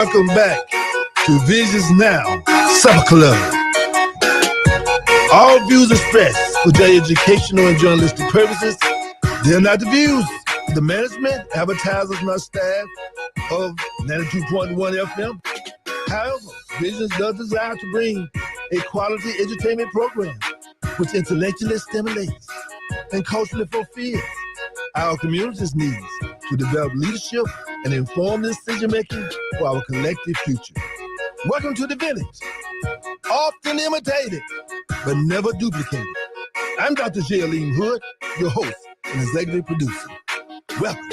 Welcome back to Visions Now Supper Club. All views expressed for their educational and journalistic purposes, they're not the views of the management, advertisers, and staff of 92.1 FM. However, Visions does desire to bring a quality entertainment program which intellectually stimulates and culturally fulfills our community's needs to develop leadership and informed decision-making for our collective future. Welcome to the village, often imitated, but never duplicated. I'm Dr. Jaylene Hood, your host and executive producer. Welcome.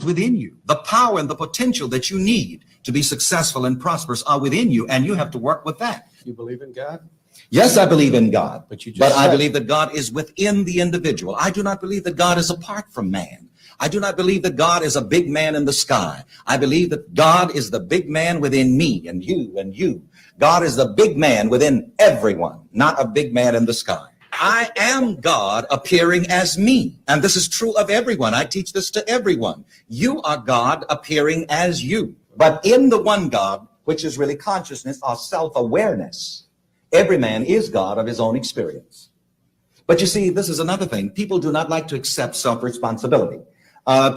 Within you. The power and the potential that you need to be successful and prosperous are within you, and you have to work with that. You believe in God? Yes, I believe in God, but I believe that God is within the individual. I do not believe that God is apart from man. I do not believe that God is a big man in the sky. I believe that God is the big man within me and you and you. God is the big man within everyone, not a big man in the sky. I am God appearing as me. And this is true of everyone. I teach this to everyone. You are God appearing as you. But in the one God, which is really consciousness or self-awareness, every man is God of his own experience. But you see, this is another thing. People do not like to accept self-responsibility.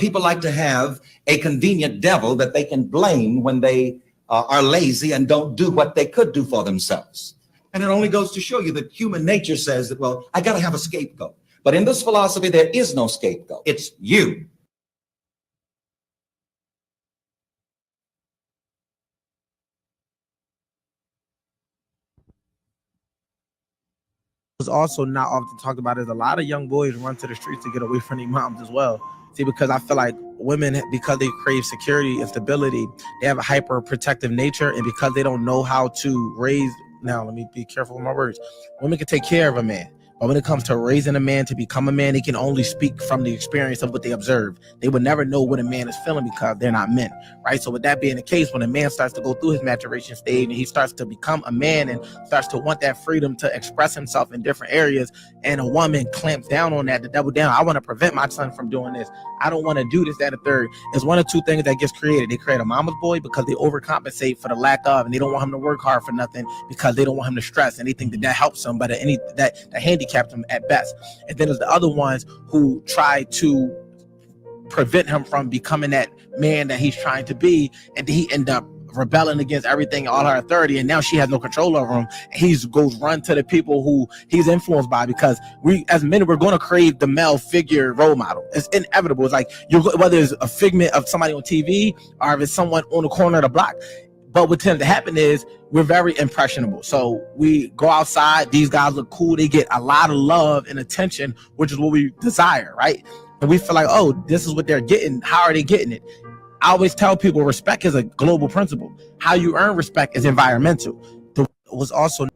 People like to have a convenient devil that they can blame when they are lazy and don't do what they could do for themselves. And it only goes to show you that human nature says that, well, I got to have a scapegoat. But in this philosophy, there is no scapegoat. It's you. Was also not often talked about is a lot of young boys run to the streets to get away from their moms as well. See, because I feel like women, because they crave security and stability, they have a hyper protective nature, and because they don't know how to raise. Now, let me be careful with my words. Women can take care of a man, but when it comes to raising a man to become a man, they can only speak from the experience of what they observe. They would never know what a man is feeling because they're not men, right? So with that being the case, when a man starts to go through his maturation stage and he starts to become a man and starts to want that freedom to express himself in different areas, and a woman clamps down on that to double down, I want to prevent my son from doing this. I don't want to do this, that, or third. It's one of two things that gets created. They create a mama's boy because they overcompensate for the lack of, and they don't want him to work hard for nothing because they don't want him to stress, and they think that helps him, but that handicaps him at best. And then there's the other ones who try to prevent him from becoming that man that he's trying to be, and he end up rebelling against everything, all her authority, and now she has no control over him. He goes run to the people who he's influenced by, because we as men, we're going to crave the male figure role model. It's inevitable. It's like whether it's a figment of somebody on TV or if it's someone on the corner of the block. But what tends to happen is we're very impressionable. So we go outside, these guys look cool, they get a lot of love and attention, which is what we desire, right? And we feel like, oh, this is what they're getting. How are they getting it? I always tell people respect is a global principle. How you earn respect is environmental. Was also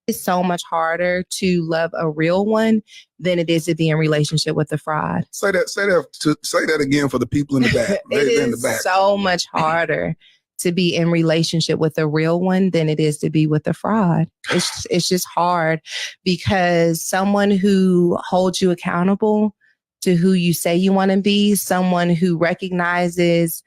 it's so much harder to love a real one than it is to be in relationship with a fraud. Say that again for the people in the back. It is so much harder to be in relationship with a real one than it is to be with a fraud. It's just hard, because someone who holds you accountable to who you say you want to be, someone who recognizes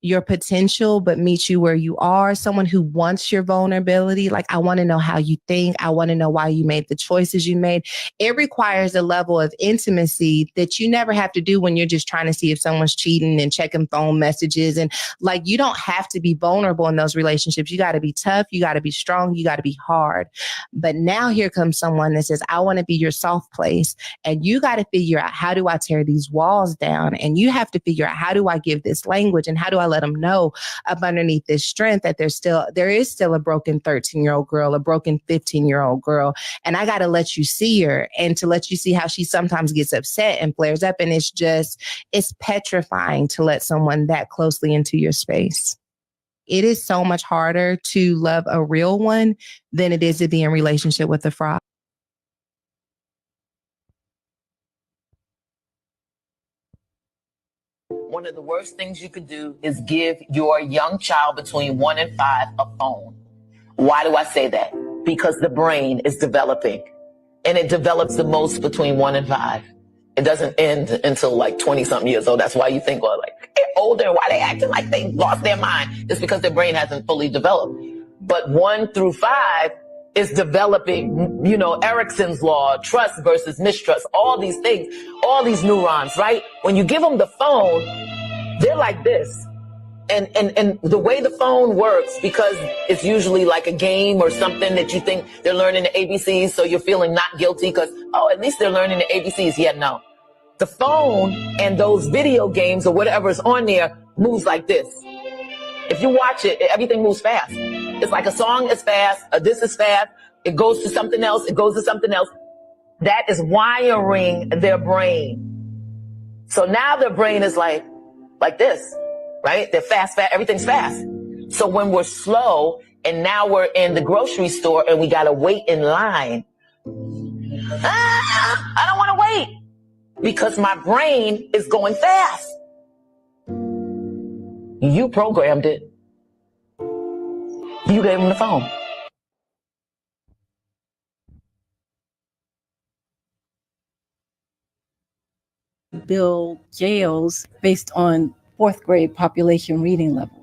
your potential, but meet you where you are. Someone who wants your vulnerability. Like, I want to know how you think. I want to know why you made the choices you made. It requires a level of intimacy that you never have to do when you're just trying to see if someone's cheating and checking phone messages. And like, you don't have to be vulnerable in those relationships. You got to be tough. You got to be strong. You got to be hard. But now here comes someone that says, I want to be your soft place. And you got to figure out, how do I tear these walls down? And you have to figure out, how do I give this language? And how do I let them know up underneath this strength that there is still a broken 13-year-old girl, a broken 15-year-old girl. And I got to let you see her, and to let you see how she sometimes gets upset and flares up. And it's petrifying to let someone that closely into your space. It is so much harder to love a real one than it is to be in relationship with a fraud. One of the worst things you could do is give your young child between 1 and 5 a phone. Why do I say that? Because the brain is developing, and it develops the most between 1 and 5. It doesn't end until like 20-something years old. That's why you think, well, like, they're older, why they acting like they lost their mind? It's because their brain hasn't fully developed. But 1 through 5 is developing, Erickson's law, trust versus mistrust, all these things, all these neurons, right? When you give them the phone, they're like this. And the way the phone works, because it's usually like a game or something that you think they're learning the ABCs, so you're feeling not guilty because, at least they're learning the ABCs. Yeah, no. The phone and those video games or whatever's on there moves like this. If you watch it, everything moves fast. It's like a song is fast, this is fast, it goes to something else, it goes to something else. That is wiring their brain. So now their brain is like this, right? They're fast, everything's fast. So when we're slow and now we're in the grocery store and we gotta wait in line, I don't wanna wait because my brain is going fast. You programmed it. You gave him the phone. Build jails based on 4th grade population reading level.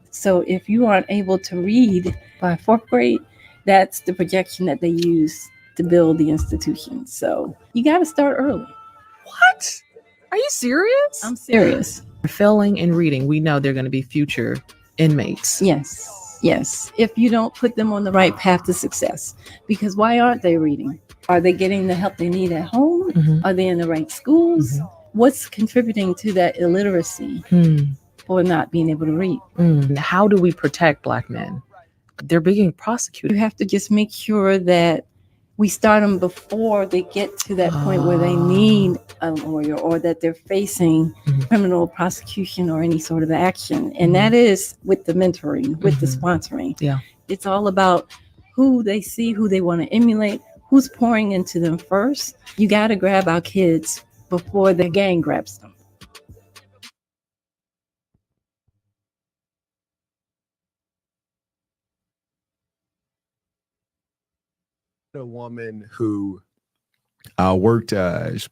So if you aren't able to read by 4th grade, that's the projection that they use to build the institution. So you got to start early. What? Are you serious? I'm serious. Failing in reading, we know they're going to be future inmates. Yes. If you don't put them on the right path to success. Because why aren't they reading? Are they getting the help they need at home? Mm-hmm. Are they in the right schools? Mm-hmm. What's contributing to that illiteracy or not being able to read? How do we protect Black men? They're being prosecuted. You have to just make sure that we start them before they get to that point where they need a lawyer or that they're facing criminal prosecution or any sort of action. And that is with the mentoring, with the sponsoring. Yeah. It's all about who they see, who they want to emulate, who's pouring into them first. You got to grab our kids before the gang grabs them. A woman who worked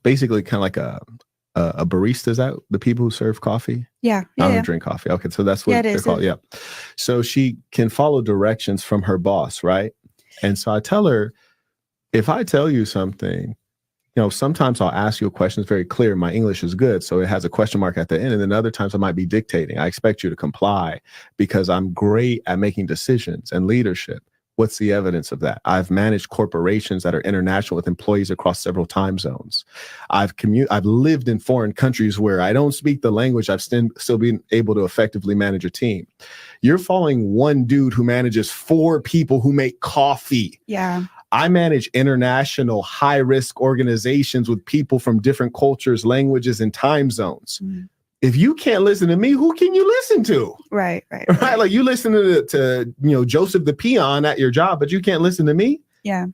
basically kind of like a barista. Is that the people who serve coffee? Yeah. I don't drink coffee. Okay, so that's what they're called. Yeah. So she can follow directions from her boss, right? And so I tell her, if I tell you something, sometimes I'll ask you a question that's very clear. My English is good, so it has a question mark at the end. And then other times I might be dictating. I expect you to comply because I'm great at making decisions and leadership. What's the evidence of that? I've managed corporations that are international with employees across several time zones. I've lived in foreign countries where I don't speak the language. I've still been able to effectively manage a team. You're following one dude who manages 4 people who make coffee. Yeah. I manage international high-risk organizations with people from different cultures, languages, and time zones. If you can't listen to me, who can you listen to? Right. Like you listen to Joseph the peon at your job, but you can't listen to me. Yeah.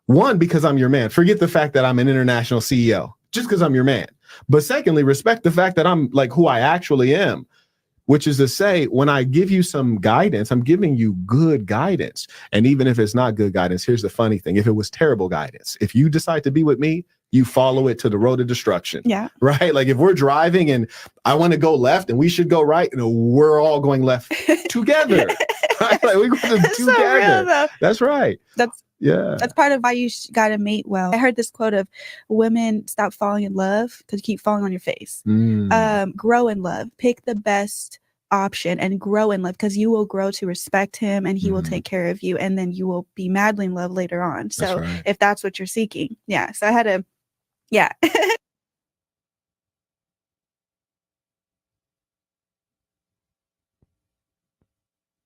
One, because I'm your man. Forget the fact that I'm an international CEO, just because I'm your man. But secondly, respect the fact that I'm like who I actually am, which is to say, when I give you some guidance, I'm giving you good guidance. And even if it's not good guidance, here's the funny thing. If it was terrible guidance, if you decide to be with me, you follow it to the road of destruction. Yeah. Right? Like if we're driving and I want to go left and we should go right, we're all going left together. Right? Like we're going together. So real, though. That's right. That's part of why you got to mate well. I heard this quote of women stop falling in love because you keep falling on your face. Grow in love. Pick the best option and grow in love, because you will grow to respect him and he will take care of you, and then you will be madly in love later on. So if that's what you're seeking. Yeah. So I had to, yeah.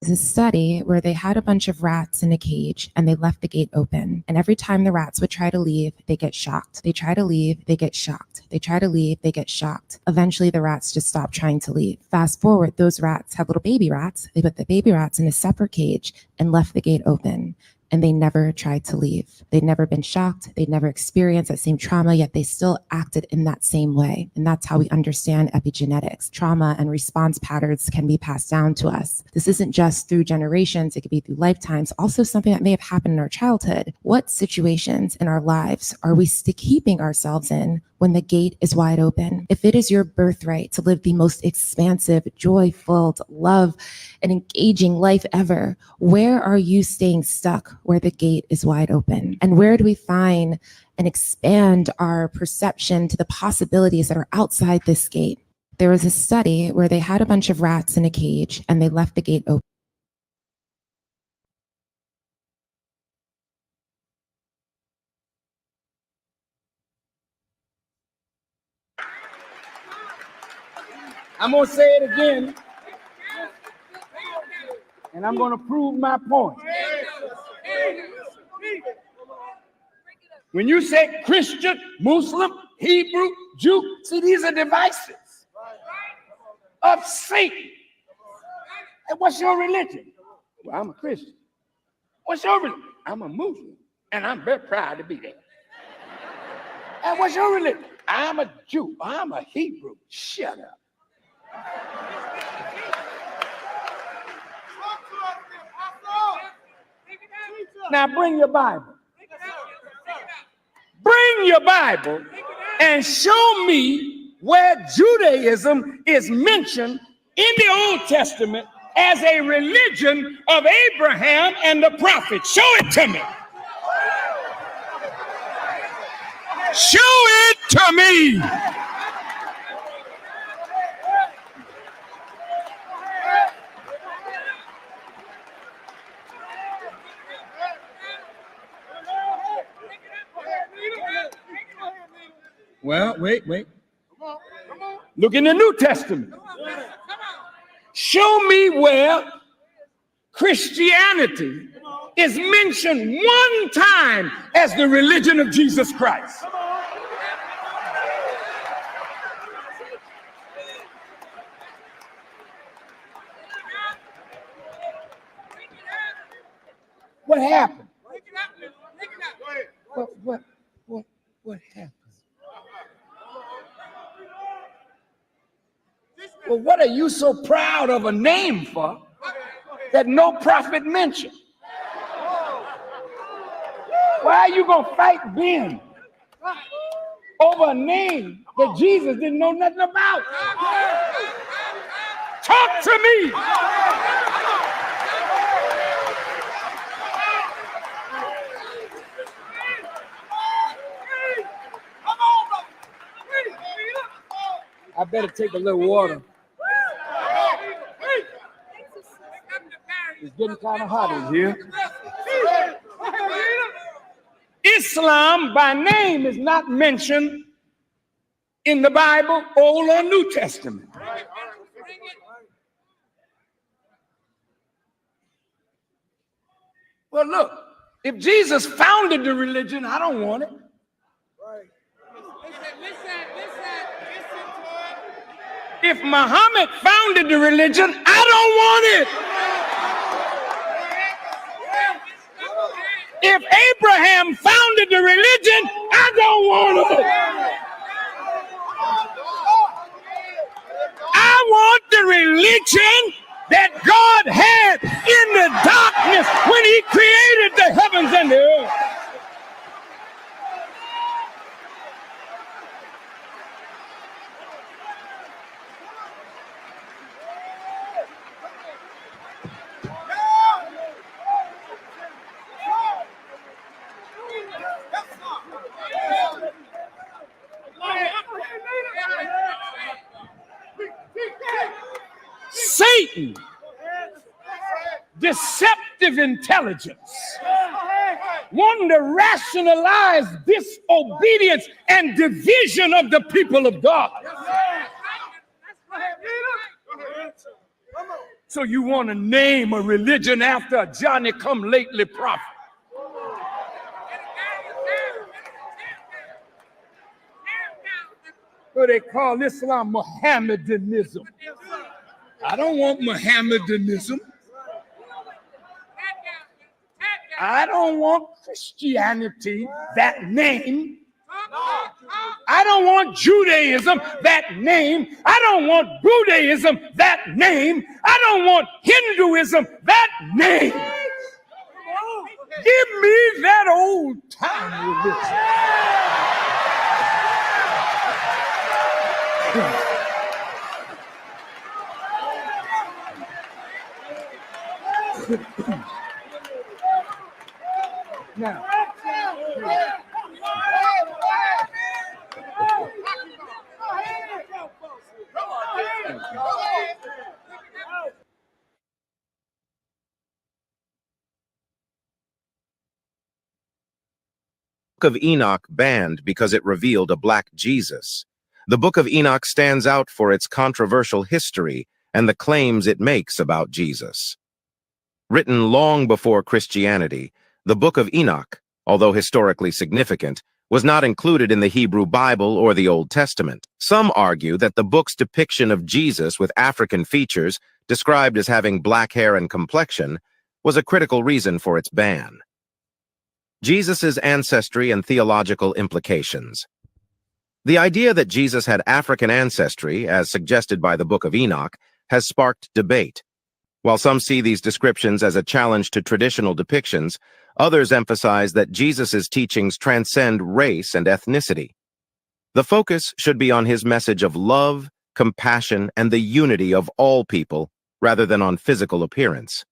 A study where they had a bunch of rats in a cage and they left the gate open. And every time the rats would try to leave, they get shocked. They try to leave, they get shocked. They try to leave, they get shocked. Eventually, the rats just stop trying to leave. Fast forward, those rats have little baby rats. They put the baby rats in a separate cage and left the gate open. And they never tried to leave. They'd never been shocked. They'd never experienced that same trauma, yet they still acted in that same way. And that's how we understand epigenetics. Trauma and response patterns can be passed down to us. This isn't just through generations. It could be through lifetimes. Also something that may have happened in our childhood. What situations in our lives are we keeping ourselves in when the gate is wide open? If it is your birthright to live the most expansive, joy-filled, love, and engaging life ever, where are you staying stuck where the gate is wide open? And where do we find and expand our perception to the possibilities that are outside this gate? There was a study where they had a bunch of rats in a cage and they left the gate open. I'm going to say it again, and I'm going to prove my point. When you say Christian, Muslim, Hebrew, Jew, see, these are devices of Satan. And what's your religion? Well, I'm a Christian. What's your religion? I'm a Muslim, and I'm very proud to be there. And what's your religion? I'm a Jew. I'm a Hebrew. Shut up. Now bring your Bible. Bring your Bible and show me where Judaism is mentioned in the Old Testament as a religion of Abraham and the prophets. Show it to me. Show it to me. Well, wait. Look in the New Testament. Show me where Christianity is mentioned one time as the religion of Jesus Christ. What happened? What happened? Well, what are you so proud of a name for that no prophet mentioned? Why are you going to fight Ben over a name that Jesus didn't know nothing about? Talk to me. I better take a little water. It's getting kind of hot in here. Islam by name is not mentioned in the Bible, Old or New Testament. Well, look, if Jesus founded the religion, I don't want it. If Muhammad founded the religion, I don't want it. If Abraham founded the religion, I don't want it. I want the religion that God had in the darkness when he created the heavens and the earth. Satan, deceptive intelligence, wanting to rationalize disobedience and division of the people of God. So you want to name a religion after a Johnny-come-lately prophet. What they call Islam Mohammedanism. I don't want Mohammedanism. I don't want Christianity, that name. I don't want Judaism, that name. I don't want Buddhism, that name. I don't want Hinduism, that name. Give me that old time religion. Now, Book of Enoch banned because it revealed a black Jesus. The Book of Enoch stands out for its controversial history and the claims it makes about Jesus. Written long before Christianity, the Book of Enoch, although historically significant, was not included in the Hebrew Bible or the Old Testament. Some argue that the book's depiction of Jesus with African features, described as having black hair and complexion, was a critical reason for its ban. Jesus' ancestry and theological implications. The idea that Jesus had African ancestry, as suggested by the Book of Enoch, has sparked debate. While some see these descriptions as a challenge to traditional depictions, others emphasize that Jesus' teachings transcend race and ethnicity. The focus should be on his message of love, compassion, and the unity of all people, rather than on physical appearance.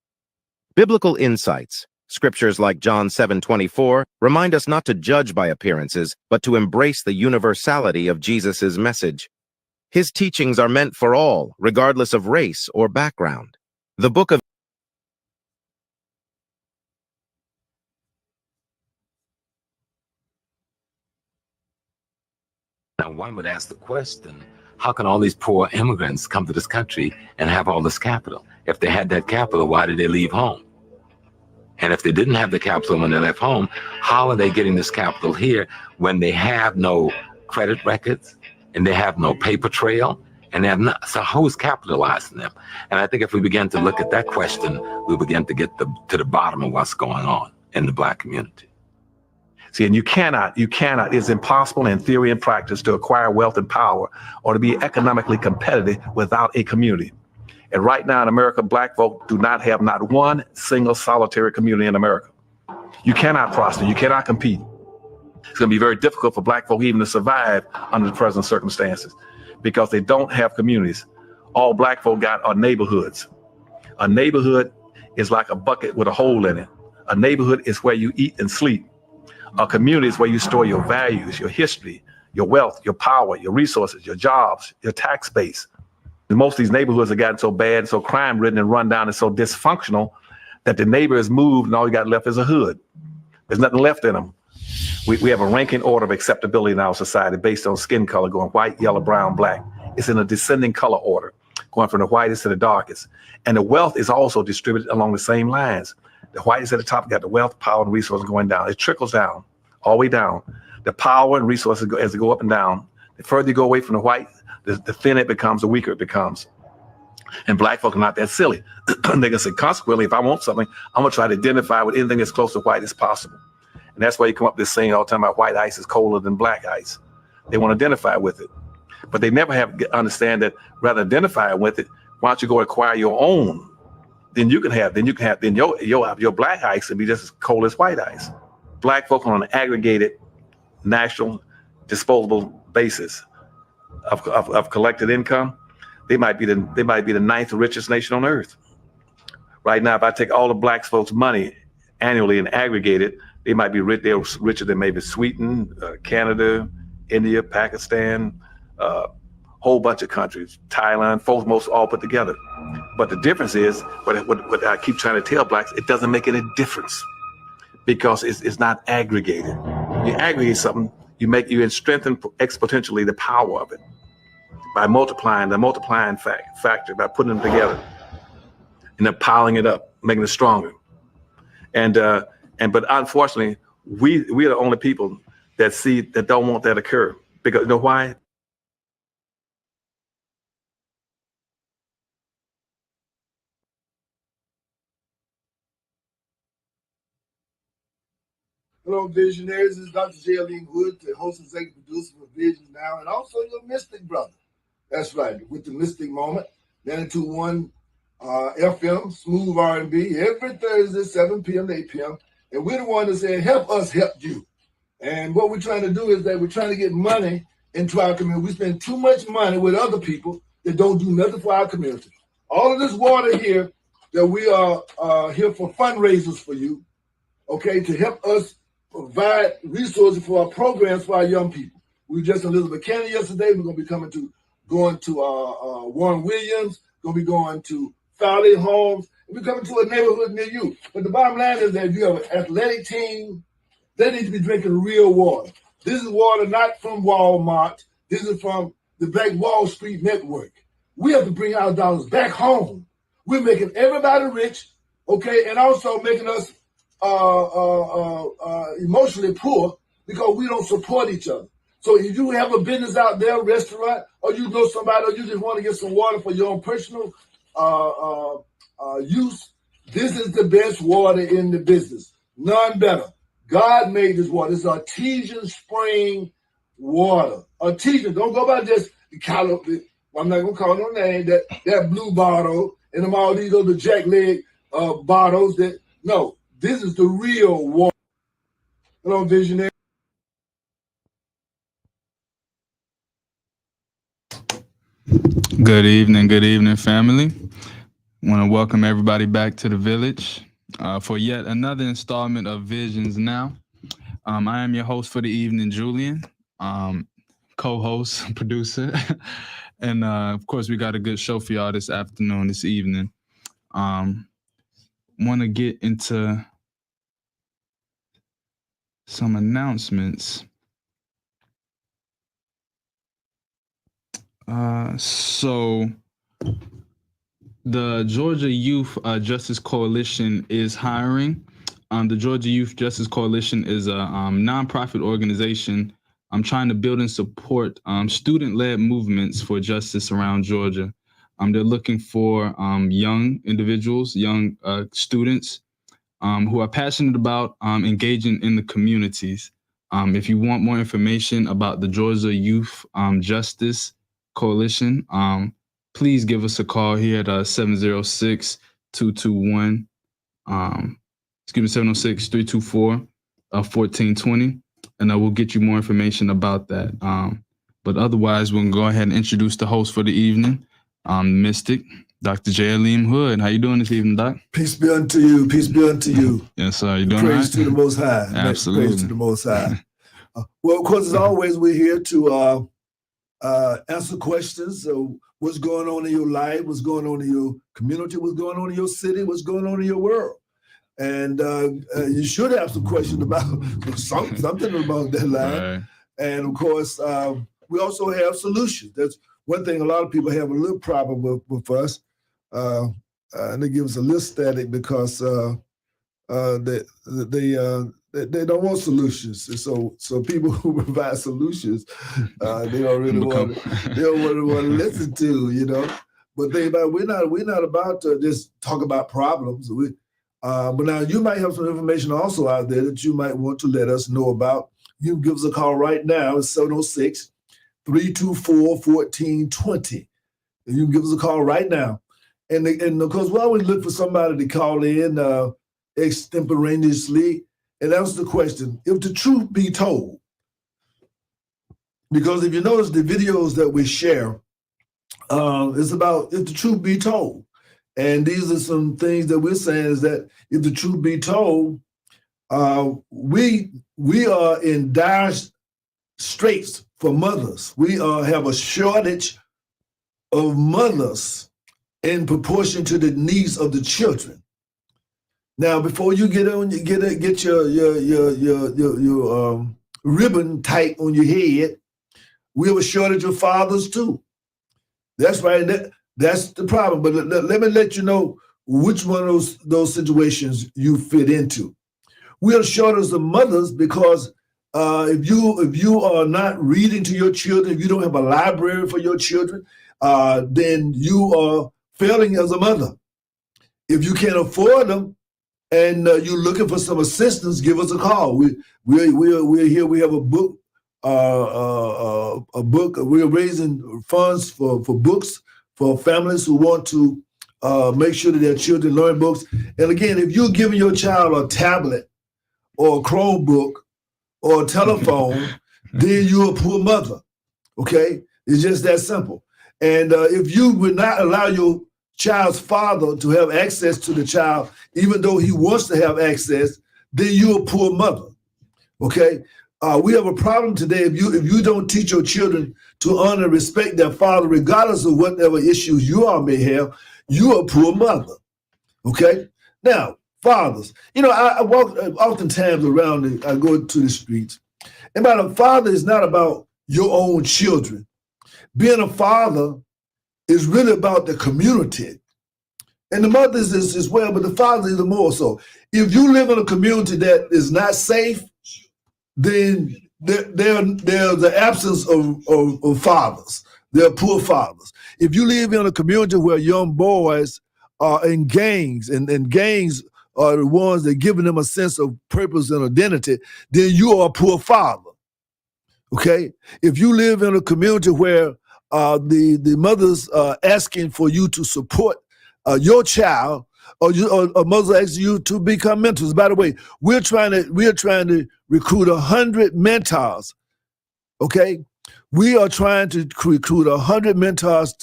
Biblical insights, scriptures like John 7:24, remind us not to judge by appearances, but to embrace the universality of Jesus' message. His teachings are meant for all, regardless of race or background. The Book of Now, one would ask the question, how can all these poor immigrants come to this country and have all this capital? If they had that capital, why did they leave home? And if they didn't have the capital when they left home, how are they getting this capital here when they have no credit records and they have no paper trail and they have not? So who's capitalizing them? And I think if we begin to look at that question, we begin to get to the bottom of what's going on in the Black community. See, and you cannot, it's impossible in theory and practice to acquire wealth and power or to be economically competitive without a community. And right now in America, Black folk do not have not one single solitary community in America. You cannot prosper, you cannot compete. It's gonna be very difficult for Black folk even to survive under the present circumstances because they don't have communities. All Black folk got are neighborhoods. A neighborhood is like a bucket with a hole in it. A neighborhood is where you eat and sleep. A community is where you store your values, your history, your wealth, your power, your resources, your jobs, your tax base. And most of these neighborhoods have gotten so bad, so crime-ridden and run down and so dysfunctional that the neighbor has moved and all you got left is a hood. There's nothing left in them. We have a ranking order of acceptability in our society based on skin color, going white, yellow, brown, black. It's in a descending color order, going from the whitest to the darkest. And the wealth is also distributed along the same lines. The whitest at the top got the wealth, power, and resources going down. It trickles down, all the way down. The power and resources go, as they go up and down. The further you go away from the white, the thinner it becomes, the weaker it becomes. And Black folk are not that silly. They can say, consequently, if I want something, I'm gonna try to identify with anything as close to white as possible. And that's why you come up with this saying all the time about white ice is colder than black ice. They want to identify with it. But they never understand that rather than identify with it, why don't you go acquire your own? Then your black ice can be just as cold as white ice. Black folk on an aggregated national disposable basis of collected income, they might be the 9th richest nation on earth. Right now, if I take all the Black folks' money annually and aggregate it, they might be rich. They're richer than maybe Sweden, Canada, India, Pakistan, whole bunch of countries, Thailand, most all put together. But the difference is, what I keep trying to tell blacks, it doesn't make any difference because it's not aggregated. You aggregate something, you strengthen exponentially the power of it by multiplying the multiplying factor, by putting them together and then piling it up, making it stronger. But unfortunately, we are the only people that don't want that to occur. Because you know why? Hello, Visionaries. This is Dr. J.L.E. Wood, the host and executive producer for Visions Now, and also your Mystic brother. That's right, with the Mystic Moment, 92.1 FM, Smooth R&B, every Thursday, 7 p.m. to 8 p.m. And we're the one that said, help us help you. And what we're trying to do is that we're trying to get money into our community. We spend too much money with other people that don't do nothing for our community. All of this water here, that we are here for fundraisers for you, okay, to help us provide resources for our programs for our young people. We were just in Elizabeth County yesterday. We're going to be going to Warren Williams, going to be going to Fowley Homes, and we're coming to a neighborhood near you. But the bottom line is that if you have an athletic team, they need to be drinking real water. This is water not from Walmart. This is from the Black Wall Street Network. We have to bring our dollars back home. We're making everybody rich, okay, and also making us emotionally poor because we don't support each other. So if you have a business out there, a restaurant, or you know somebody, or you just want to get some water for your own personal use, this is the best water in the business. None better. God made this water. It's artesian spring water. Artesian. Don't go by just the color. I'm not gonna call no name. That blue bottle and them all these other jackleg bottles. No, this is the real water. Hello, Visionary. Good evening, family. I want to welcome everybody back to the village for yet another installment of Visions Now. I am your host for the evening, Julian, co-host, producer, and of course, we got a good show for y'all this afternoon, this evening. Want to get into some announcements. So the Georgia Youth Justice Coalition is hiring. The Georgia Youth Justice Coalition is a nonprofit organization. I'm trying to build and support student-led movements for justice around Georgia. They're looking for young individuals, young students who are passionate about engaging in the communities. If you want more information about the Georgia Youth Justice Coalition, please give us a call here at 706-221, 706-324-1420, and we'll get you more information about that. But otherwise, we'll go ahead and introduce the host for the evening, Mystic, Dr. J.L.E. Hood. How you doing this evening, Doc? Peace be unto you. Peace be unto you. Yes, sir. You doing Praise right? to the Most High. Absolutely. Praise to the Most High. Well, of course, as always, we're here to answer questions. So what's going on in your life? What's going on in your community? What's going on in your city? What's going on in your world? And you should have some questions about something about that line. Right. And of course, we also have solutions. That's one thing a lot of people have a little problem with us. And they give us a little static because they don't want solutions. And so people who provide solutions, they don't really want to listen to, you know. But we're not about to just talk about problems. But now you might have some information also out there that you might want to let us know about. You can give us a call right now. It's 706-324-1420. And you can give us a call right now. And of course, we always look for somebody to call in extemporaneously and answer the question, if the truth be told. Because if you notice the videos that we share, it's about if the truth be told. And these are some things that we're saying is that if the truth be told, we are in dire straits for mothers. We have a shortage of mothers in proportion to the needs of the children. Now, before you get your ribbon tight on your head, we have a shortage of fathers too. That's right. That's the problem. But let me let you know which one of those situations you fit into. We are shortage of mothers because if you are not reading to your children, if you don't have a library for your children, then you are failing as a mother. If you can't afford them and you're looking for some assistance, give us a call. We're here. We have a book. We're raising funds for books for families who want to make sure that their children learn books. And again, if you're giving your child a tablet or a Chromebook or a telephone, then you're a poor mother. Okay, it's just that simple. And if you would not allow your child's father to have access to the child, even though he wants to have access, then you're a poor mother. Okay. We have a problem today. If you don't teach your children to honor and respect their father, regardless of whatever issues you all may have, you're a poor mother. Okay. Now, fathers, I walk oftentimes around. I go to the streets, and a father is not about your own children. Being a father is really about the community, and the mothers is as well, but the fathers even more so. If you live in a community that is not safe, then there's the absence of fathers. There are poor fathers. If you live in a community where young boys are in gangs, and gangs are the ones that giving them a sense of purpose and identity, then you are a poor father. Okay? If you live in a community where the mothers are asking for you to support your child, or a mother asks you to become mentors. By the way, we're trying to recruit 100 mentors. Okay, we are trying to recruit 100 mentors.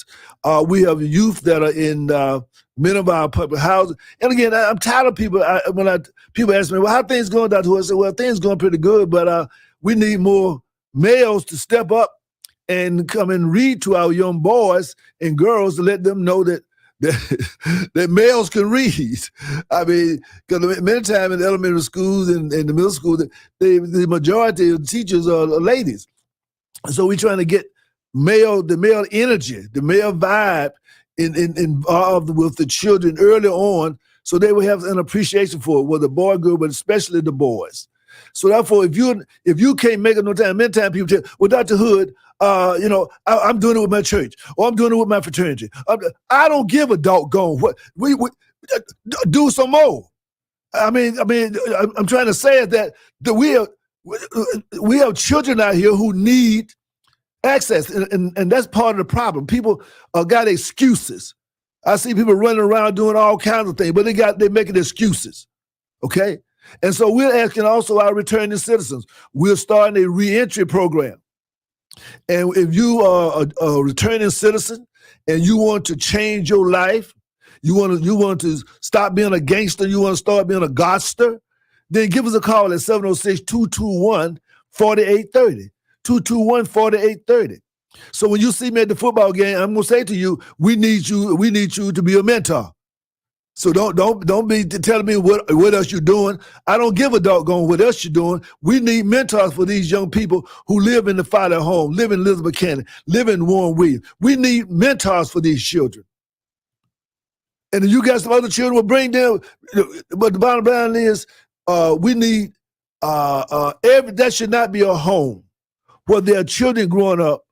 We have youth that are in many of our public housing. And again, I'm tired of people. People ask me, "Well, how things going, Dr. Hood?" I say, "Well, things going pretty good, but we need more males to step up and come and read to our young boys and girls to let them know that males can read." I mean, because many times in the elementary schools and the middle school, the majority of the teachers are ladies. So we're trying to get the male energy, the male vibe involved with the children early on, so they will have an appreciation for it, whether boy or girl, but especially the boys. So therefore, if you can't make it no time, many times people tell, "Well, Dr. Hood, I'm doing it with my church, or I'm doing it with my fraternity." I don't give a doggone what. We do some more. I mean, I'm trying to say is that we have children out here who need access, and that's part of the problem. People got excuses. I see people running around doing all kinds of things, but they're making excuses. Okay, and so we're asking also our returning citizens. We're starting a reentry program. And if you are a returning citizen and you want to change your life, you want to stop being a gangster, you want to start being a godster, then give us a call at 706-221-4830. 221-4830. So when you see me at the football game, I'm gonna say to you, we need you to be a mentor. So don't be telling me what else you're doing. I don't give a doggone what else you're doing. We need mentors for these young people who live in the Father home, live in Elizabeth County, live in Warren Williams. We need mentors for these children. And if you got some other children, we'll bring them. But the bottom line is, we need that should not be a home where there are children growing up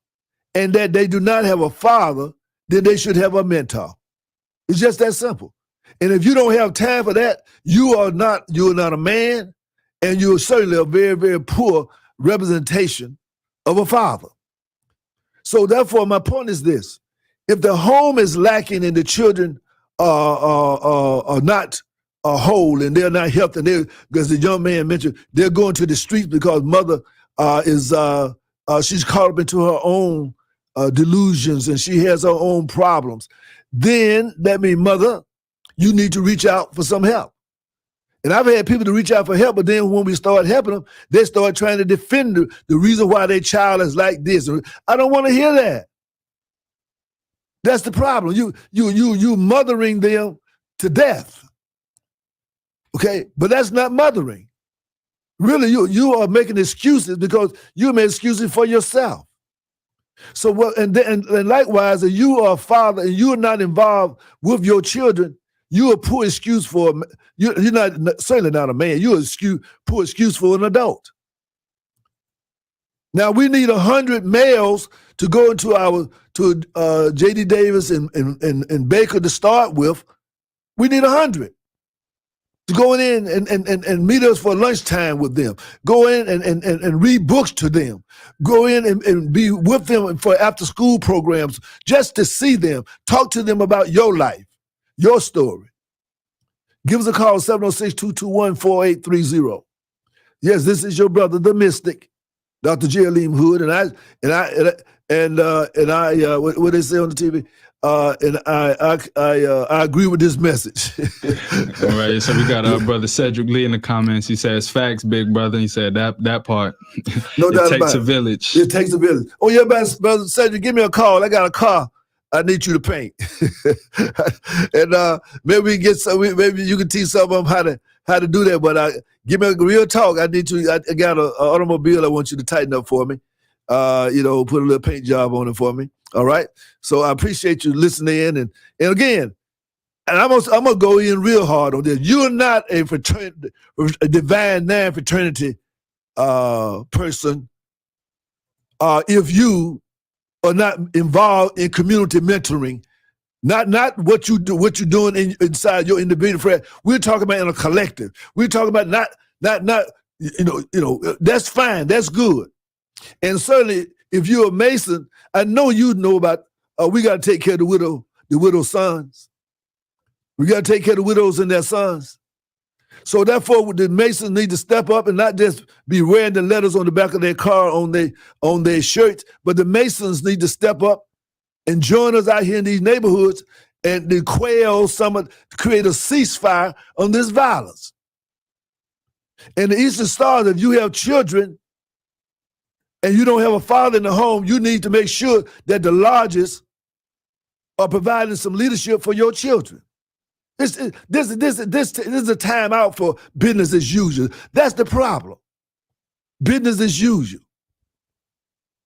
and that they do not have a father, then they should have a mentor. It's just that simple. And if you don't have time for that, you're not a man, and you're certainly a very, very poor representation of a father. So therefore, my point is this: if the home is lacking and the children are not whole and they're not healthy, because the young man mentioned they're going to the streets because mother she's caught up into her own delusions and she has her own problems, then that means, mother, you need to reach out for some help. And I've had people to reach out for help, but then when we start helping them, they start trying to defend the reason why their child is like this. I don't want to hear that. That's the problem. You mothering them to death. Okay, but that's not mothering. Really, you are making excuses because you made excuses for yourself. So what? And likewise, if you are a father and you are not involved with your children, you a poor excuse for you're not certainly not a man. You're a poor excuse for an adult. Now we need 100 males to go into J.D. Davis and Baker to start with. We need 100 to go in and meet us for lunchtime with them. Go in and read books to them. Go in and be with them for after school programs just to see them. Talk to them about your life, your story. Give us a call, 706-221-4830. Yes, this is your brother, the Mystic, Dr. J. Aleem Hood, and I what they say on the TV. And I agree with this message. All right, so we got our brother Cedric Lee in the comments. He says, "Facts, big brother." He said that part. No doubt it takes about a village. It takes a village. Oh yeah, brother Cedric, give me a call. I got a car. I need you to paint, and maybe we get some. Maybe you can teach some of them how to do that. But give me a real talk. I need you. I got an automobile. I want you to tighten up for me. Put a little paint job on it for me. All right. So I appreciate you listening in. And again, and I'm gonna go in real hard on this. You're not a fraternity, a divine nine fraternity person, if you are not involved in community mentoring. Not what you do, what you're doing inside your individual friend. We're talking about in a collective. We're talking about not that's fine, that's good. And certainly, if you're a Mason, I know you know about. We got to take care of the widow's sons. We got to take care of the widows and their sons. So therefore, the Masons need to step up and not just be wearing the letters on the back of their car on their shirts, but the Masons need to step up and join us out here in these neighborhoods and to quell create a ceasefire on this violence. And the Eastern Stars, if you have children and you don't have a father in the home, you need to make sure that the lodges are providing some leadership for your children. This is a time out for business as usual. That's the problem. Business as usual.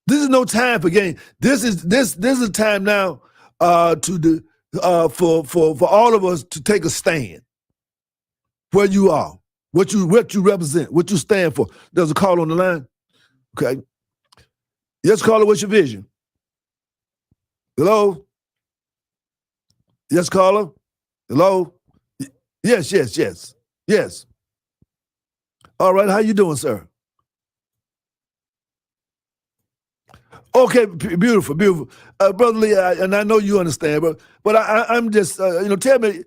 This is no time for game. This is a time now for all of us to take a stand. Where you are, what you represent, what you stand for. There's a call on the line. Okay. Yes, caller, what's your vision? Hello? Yes, caller? Hello? Yes. All right, how you doing, sir? Okay, beautiful. Brother Lee, and I know you understand, but I'm just, tell me,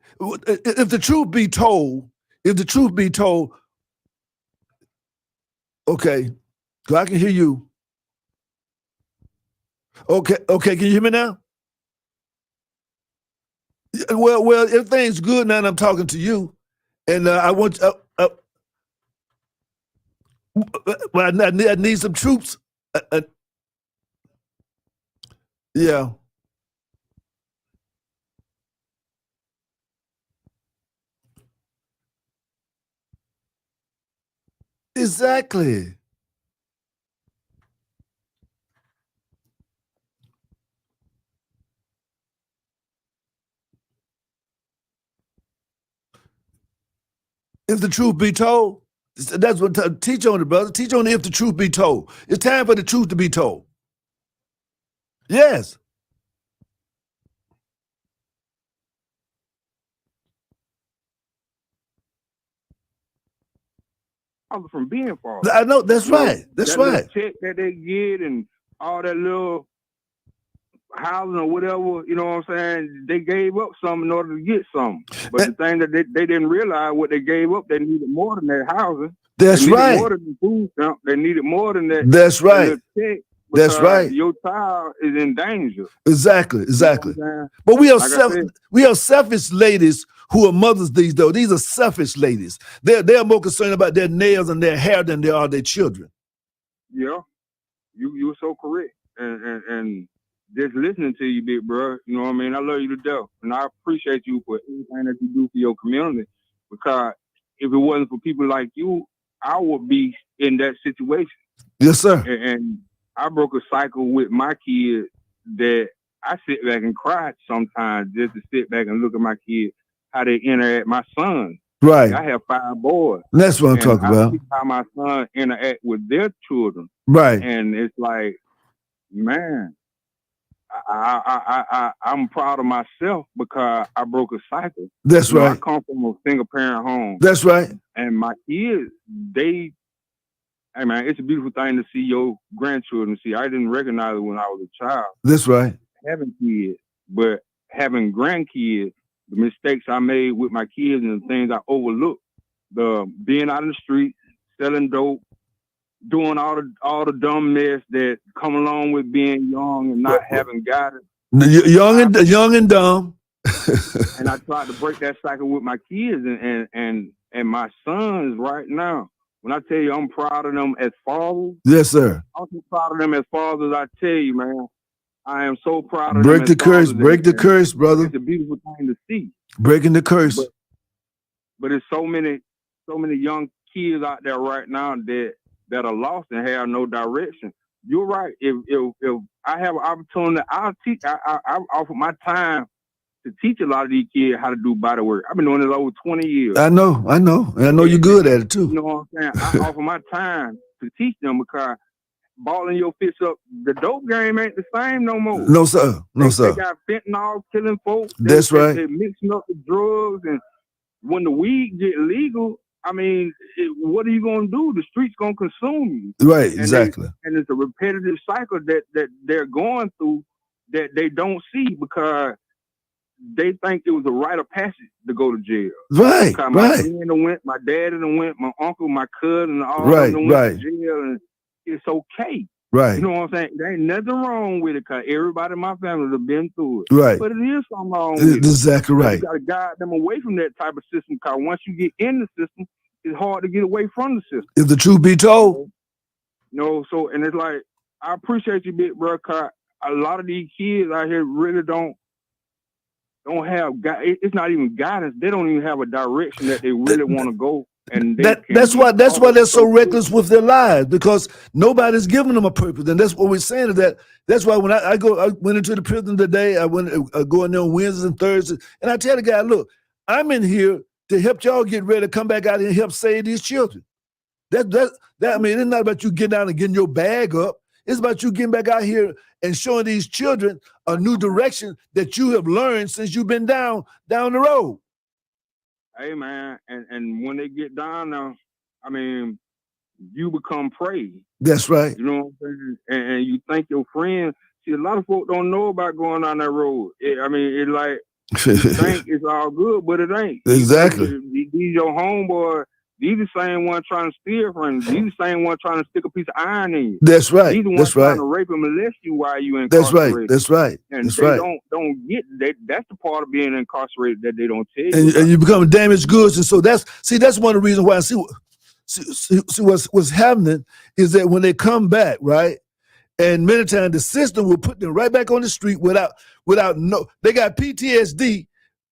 if the truth be told, okay, so I can hear you. Okay, can you hear me now? Well, everything's good now, and I'm talking to you, and I want. I need some troops. Yeah. Exactly. If the truth be told, that's what teach on it, brother. Teach on it if the truth be told. It's time for the truth to be told. Yes. From being false. I know, that's right. That's right. Check that they get and all that little housing or whatever, you know what I'm saying? They gave up some in order to get some. But the thing that they didn't realize what they gave up, they needed more than that housing. That's right. More than the food stamp. They needed more than that. That's right. That's right. Your child is in danger. Exactly. You know but we are selfish ladies who are mothers these days. These are selfish ladies. They're more concerned about their nails and their hair than they are their children. Yeah. You're so correct. And just listening to you, big bro. You know what I mean? I love you to death, and I appreciate you for everything that you do for your community. Because if it wasn't for people like you, I would be in that situation. Yes, sir. And I broke a cycle with my kids that I sit back and cry sometimes just to sit back and look at my kids, how they interact. My son, right? I have 5 boys. That's what I'm talking about. See how my son interact with their children, right? And it's like, man, I'm proud of myself because I broke a cycle. That's right. I come from a single parent home. That's right. And my kids, hey man, it's a beautiful thing to see your grandchildren. See, I didn't recognize it when I was a child. That's right. Having kids, but having grandkids, the mistakes I made with my kids and the things I overlooked, the being out in the street, selling dope, doing all the dumb mess that come along with being young and not having guidance. Young and dumb. And I tried to break that cycle with my kids and my sons right now. When I tell you I'm proud of them as fathers. Yes, sir. I'm so proud of them as fathers. I tell you, man, I am so proud of break them. The curse, break the curse, brother. It's a beautiful thing to see. Breaking the curse. But there's so many young kids out there right now that are lost and have no direction. You're right. If I have an opportunity, I'll teach. I offer my time to teach a lot of these kids how to do body work. I've been doing this over 20 years. I know. And I know you're good at it too. You know what I'm saying? I offer my time to teach them because balling your fists up, the dope game ain't the same no more. No, sir. No, sir. They got fentanyl killing folks. That's right. They're mixing up the drugs, and when the weed get legal, I mean, what are you going to do? The street's going to consume you. Right, exactly. And it's a repetitive cycle that they're going through that they don't see because they think it was a rite of passage to go to jail. Right, because right. My dad went, my uncle, my cousin, all right, of them went to jail, and it's okay. Right. You know what I'm saying? There ain't nothing wrong with it because everybody in my family have been through it. Right. But it is something wrong with it. Exactly right. You got to guide them away from that type of system because once you get in the system, it's hard to get away from the system. If the truth be told. You know, so, and it's like, I appreciate you, big bro, because a lot of these kids out here really don't have, it's not even guidance. They don't even have a direction that they really want to go. And that's why they're so reckless with their lives, because nobody's giving them a purpose. And that's what we're saying is that's why when I went into the prison today, I go in there on Wednesdays and Thursdays, and I tell the guy, look, I'm in here to help y'all get ready to come back out here and help save these children. That I mean, it's not about you getting out and getting your bag up. It's about you getting back out here and showing these children a new direction that you have learned since you've been down the road. Hey man, and when they get down there, I mean, you become prey. That's right. You know what I'm saying? And you think your friends. See, a lot of folks don't know about going down that road. I mean, it's like you think it's all good, but it ain't. Exactly. These your homeboy. These the same one trying to steal from you. These the same one trying to stick a piece of iron in you. That's right. These the ones trying to rape and molest you while you incarcerated. That's right. And that's they right. don't get that. That's the part of being incarcerated that they don't tell you. And you become damaged goods, and so that's one of the reasons why I see what's happening is that when they come back, right, and many times the system will put them right back on the street without they got PTSD.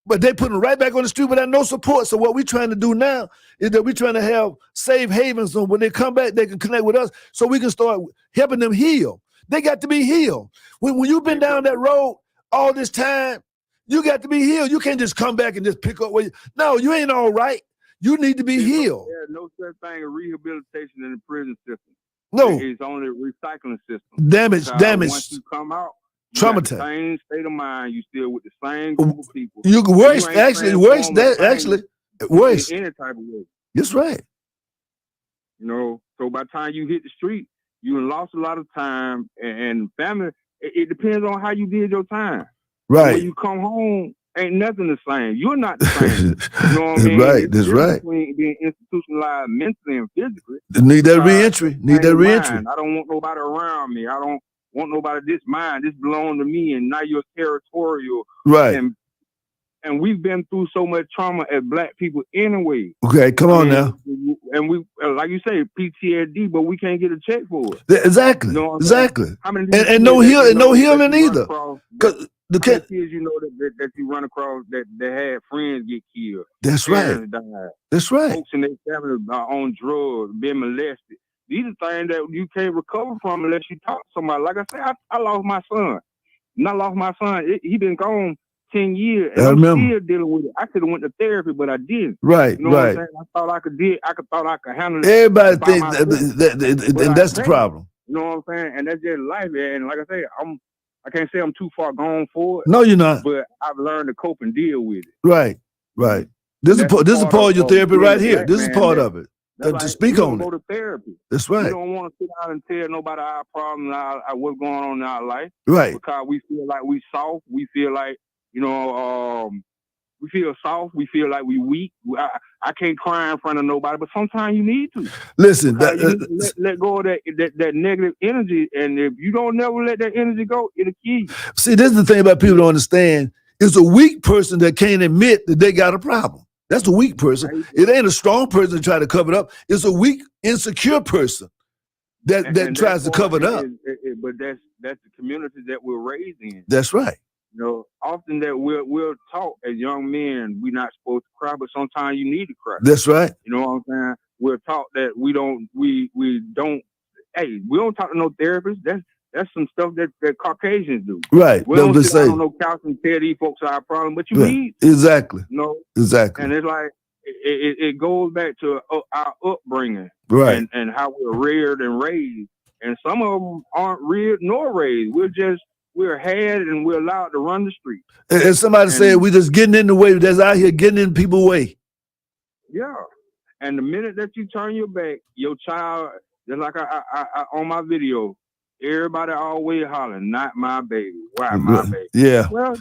But they put them right back on the street without no support. So what we're trying to do now is that we're trying to have safe havens, so when they come back, they can connect with us so we can start helping them heal. They got to be healed. When you've been down that road all this time, you got to be healed. You can't just come back and just pick up where no, you ain't all right. You need to be healed. There's no such thing as rehabilitation in the prison system. No. It's only a recycling system. Damage. Once you come out, traumatized. Same state of mind. You still with the same group of people. You worse. Any type of way. That's right. You know, so by the time you hit the street, you lost a lot of time and family. It depends on how you did your time. Right. When you come home, ain't nothing the same. You're not the same. You know what I mean? Right. That's right. Between being institutionalized mentally and physically. Need that reentry. I don't want nobody around me. I don't want nobody this belong to me, and now you're territorial. Right. and we've been through so much trauma as Black people anyway. Okay, come on now. And we, like you say, PTSD, but we can't get a check for it. Exactly. You know what I'm Exactly. saying? How many And no healing, no healing either. Because the kids, you know, that you run across that had friends get killed. That's right. Parents died. That's right. Folks in their family are on drugs, being molested. These are things that you can't recover from unless you talk to somebody. Like I said, I lost my son. And I lost my son. He been gone 10 years. And I'm still dealing with it. I could have went to therapy, but I didn't. Right, you know right. What I'm saying? I thought I could handle it. Everybody thinks and that's the problem. You know what I'm saying? And that's just life. And like I say, I can't say I'm too far gone for it. No, you're not. But I've learned to cope and deal with it. Right, right. This is part of your therapy right here. This is part of it. To speak on it. Go to therapy. That's right. We don't want to sit down and tell nobody our problems, what's going on in our life. Right. Because we feel like we soft. We feel like, you know, we feel soft. We feel like we weak. I can't cry in front of nobody, but sometimes you need to. Listen, let go of that negative energy, and if you don't never let that energy go, it'll kill you. See, this is the thing about people don't understand. It's a weak person that can't admit that they got a problem. That's a weak person. It ain't a strong person to try to cover it up. It's a weak, insecure person that tries to cover it up. But that's the community that we're raised in. That's right. You know, often that we're taught as young men we're not supposed to cry, but sometimes you need to cry. That's right. You know what I'm saying? We're taught that we don't. Hey, we don't talk to no therapist. That's some stuff that Caucasians do. Right. We don't sit down on no couch and tell these folks our problem, but you need exactly. You know? Exactly. And it's like it goes back to our upbringing, right? And how we're reared and raised. And some of them aren't reared nor raised. We're had and we're allowed to run the street. And somebody said we're just getting in the way. That's out here getting in people's way. Yeah. And the minute that you turn your back, your child, just like I on my video, everybody always hollering, "Not my baby." Why my baby? Yeah. Well,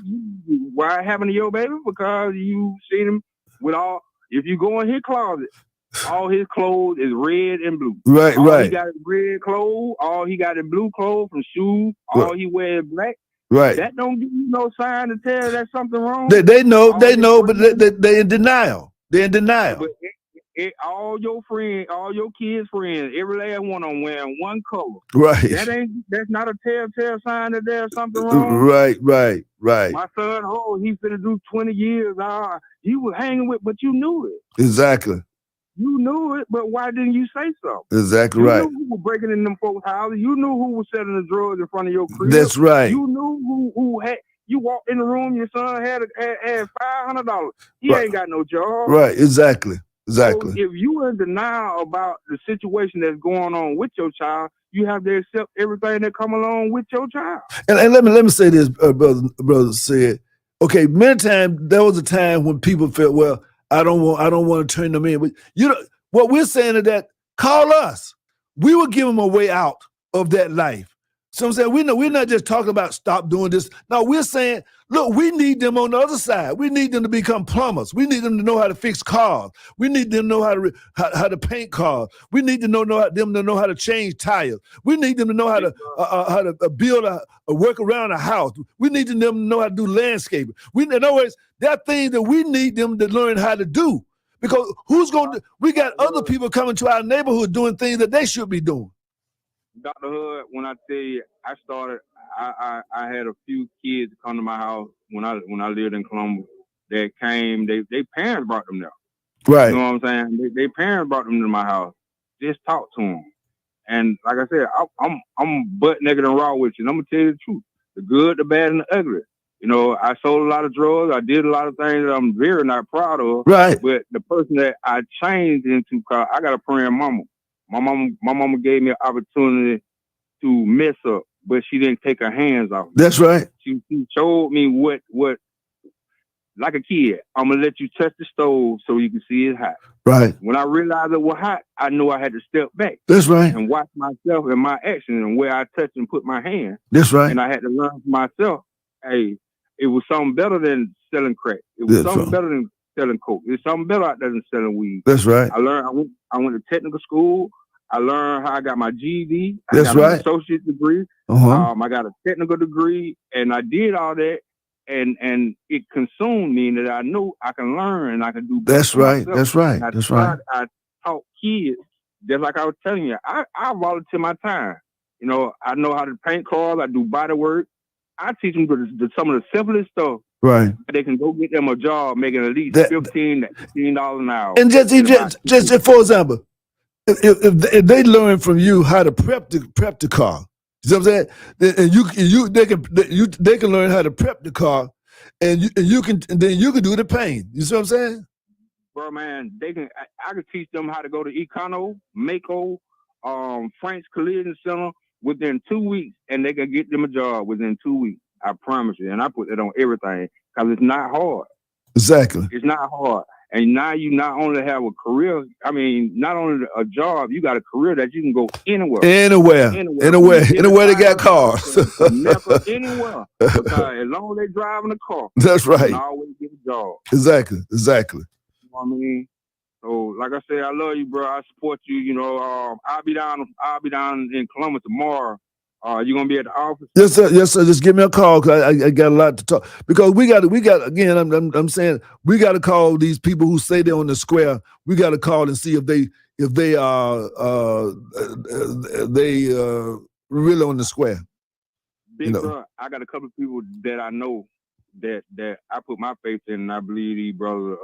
why happened to your baby? Because you seen him with all. If you go in his closet, all his clothes is red and blue. Right, all right. He got is red clothes. All he got is blue clothes from shoes. All he wears black. Right. That don't give you no sign to tell that something wrong. They know, but they in denial. They're in denial. But all your friends, all your kids' friends, every last one of them wearing one color. Right. That's not a telltale sign that there's something wrong. Right. My son, he's finna do 20 years. You were hanging with, but you knew it. Exactly. You knew it, but why didn't you say so? Exactly you right. You knew who was breaking in them folks' houses. You knew who was selling the drugs in front of your crib. That's right. You knew who had. You walked in the room. Your son had $500. He ain't got no job. Right. Exactly. So if you are in denial about the situation that's going on with your child, you have to accept everything that come along with your child. And let me say this, brother said. Okay, many times there was a time when people felt, well, I don't want to turn them in. But you know what we're saying is that call us. We will give them a way out of that life. So I'm saying we're not just talking about stop doing this. No, we're saying, look, we need them on the other side. We need them to become plumbers. We need them to know how to fix cars. We need them to know how to paint cars. We need to know them to know how to change tires. We need them to know how to build work around a house. We need them to know how to do landscaping. In other words, there are things that we need them to learn how to do. Because we got other people coming to our neighborhood doing things that they should be doing. Dr. Hood, when I tell you, I had a few kids come to my house when I lived in Columbus that came. They parents brought them there. Right. You know what I'm saying? They parents brought them to my house. Just talk to them. And like I said, I'm butt naked and raw with you. And I'm gonna tell you the truth: the good, the bad, and the ugly. You know, I sold a lot of drugs. I did a lot of things that I'm very not proud of. Right. But the person that I changed into, cause I got a praying mama. My mama gave me an opportunity to mess up, but she didn't take her hands off me. That's right. She showed me what, like a kid, I'm going to let you touch the stove so you can see it hot. Right. When I realized it was hot, I knew I had to step back. That's right. And watch myself and my actions and where I touch and put my hand. That's right. And I had to learn for myself, hey, it was something better than selling crack. It was something better than selling coke. There's something better out there than selling weed. That's right. I went to technical school. I learned how I got my GED. That's I got right. an associate degree. Uh-huh. I got a technical degree, and I did all that. and it consumed me, and that I knew I can learn and I can do better. That's for right. myself. That's right. And That's right. I taught kids, just like I was telling you, I volunteer my time. You know, I know how to paint cars, I do body work. I teach them some of the simplest stuff. Right. They can go get them a job making at least $15 an hour. And just for example, if they learn from you how to prep the car, you know what I'm saying? And they can learn how to prep the car, and you can do the paint. You see what I'm saying? Bro, man, I can teach them how to go to Econo, Mako, Frank's Collision Center within 2 weeks, and they can get them a job within 2 weeks. I promise you. And I put that on everything because it's not hard. Exactly. It's not hard. And now you not only have a career, not only a job, you got a career that you can go anywhere. Anywhere they got cars. Anywhere. Because as long as they driving a car, that's right. You can always get a job. Exactly. You know what I mean? So, like I said, I love you, bro. I support you. You know, I'll be down in Columbus tomorrow. You gonna be at the office? Yes, sir. Yes, sir. Just give me a call because I got a lot to talk. Because we got again. I'm saying we got to call these people who say they're on the square. We got to call and see if they are really on the square. Big bro, I got a couple of people that I know that I put my faith in, and I believe these brothers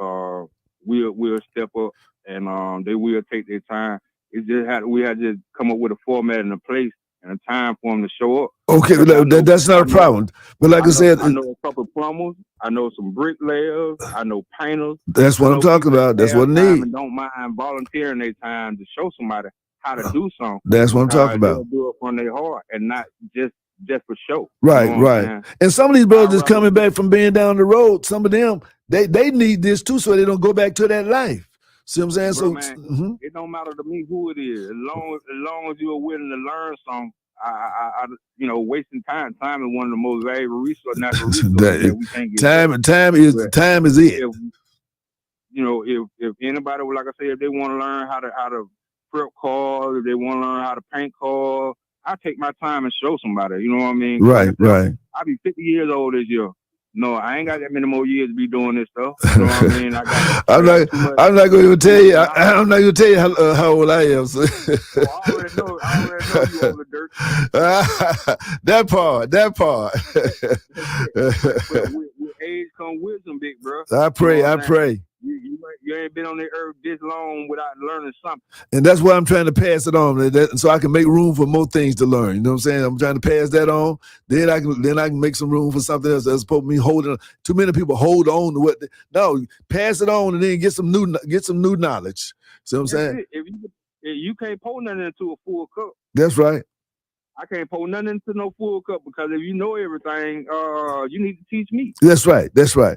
will step up and they will take their time. It's just we had to come up with a format and a place and a time for them to show up. Okay, that's not a problem. But like I said, I know a couple of plumbers, I know some bricklayers, I know painters. That's what I'm talking about. That's what I need. And don't mind volunteering their time to show somebody how to do something. That's what I'm talking about. Do it from their heart and not just for show. Right, you know right. And some of these brothers coming back from being down the road, some of them, they need this too so they don't go back to that life. See what I'm saying? Bro, man, it don't matter to me who it is. As long as you're willing to learn something, I wasting time. Time is one of the most valuable natural resources that we can't get. Time is it. If anybody, like I said, if they want to learn how to prep cars, if they want to learn how to paint cars, I take my time and show somebody. You know what I mean? Right, right. I'll be 50 years old this year. No, I ain't got that many more years to be doing this stuff. You know what I mean? I'm not going to tell you. I'm not going to tell you how old I am. So. I already know you over the dirt. That part. With age comes wisdom, big bro. I pray. You ain't been on the earth this long without learning something. And that's why I'm trying to pass it on, so I can make room for more things to learn. You know what I'm saying? I'm trying to pass that on. Then I can make some room for something else. As opposed to me holding. Too many people hold on to what. No, pass it on and then get some new knowledge. See what I'm saying? If you can't pour nothing into a full cup. That's right. I can't pour nothing into no full cup because if you know everything, you need to teach me. That's right. You know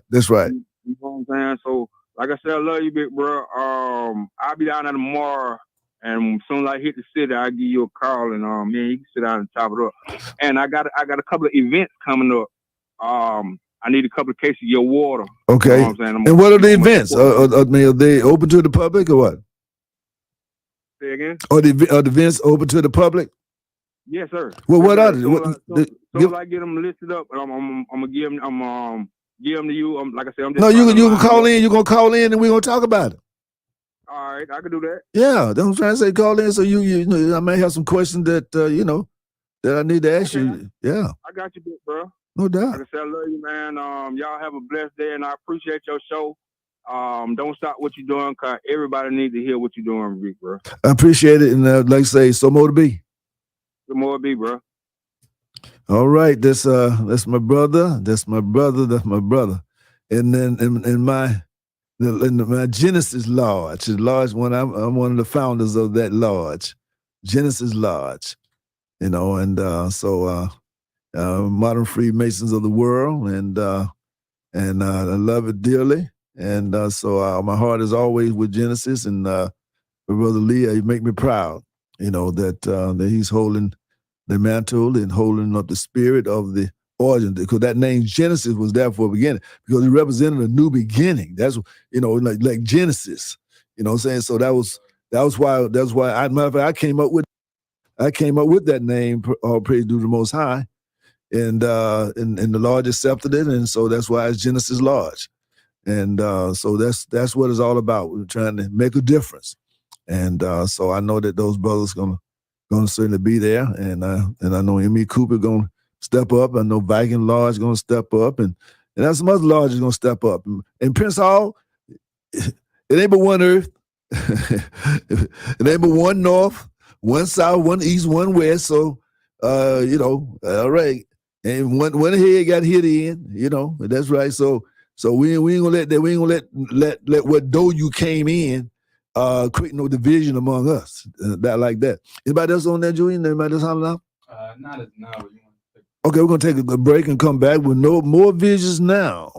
what I'm saying? So. Like I said, I love you, big bro. I'll be down there tomorrow, and as soon as I hit the city, I'll give you a call, and you can sit down and chop it up. And I got a couple of events coming up. I need a couple of cases of your water. Okay. You know what I'm saying? And what are the events? Are they open to the public or what? Say again? Are the events open to the public? Yes, sir. Well, what are they? So I get them listed up, and I'm gonna give them. Give them to you. Like I said, I'm just. No, you can call in. You're gonna call in, and we're gonna talk about it. All right, I can do that. Yeah, that's what I'm trying to say. Call in, so you know, I may have some questions that that I need to ask you. Yeah, I got you, big bro. No doubt. Like I said, I love you, man. Y'all have a blessed day, and I appreciate your show. Don't stop what you're doing, cause everybody needs to hear what you're doing, big bro. I appreciate it, and like I say, so more to be. So more to be, bro. All right, that's my brother. That's my brother. And then in my Genesis Lodge, the lodge one. I'm one of the founders of that lodge, Genesis Lodge. And Modern Freemasons of the world, and I love it dearly. And so my heart is always with Genesis, and my brother Lee, you make me proud. That he's holding the mantle and holding up the spirit of the origin, because that name Genesis was there for a beginning, because it represented a new beginning. That's like Genesis. You know what I'm saying? So that was why I came up with that name. All praise to the Most High. and the Lord accepted it, and so that's why it's Genesis Lodge. And so that's what it's all about. We're trying to make a difference, and so I know that those brothers gonna certainly be there, and I know M.E. Cooper gonna step up. I know Viking Lodge gonna step up, and that's some other lodges gonna step up. And Prince Hall, it ain't but one earth, it ain't but one north, one south, one east, one west. So all right, and one head got hit in, that's right. So we ain't gonna let that. We ain't gonna let what though you came in create no division among us. That like that. Anybody else on that, Julian? Anybody else hollering out? Not as now. Okay, we're gonna take a break and come back with more Visions Now.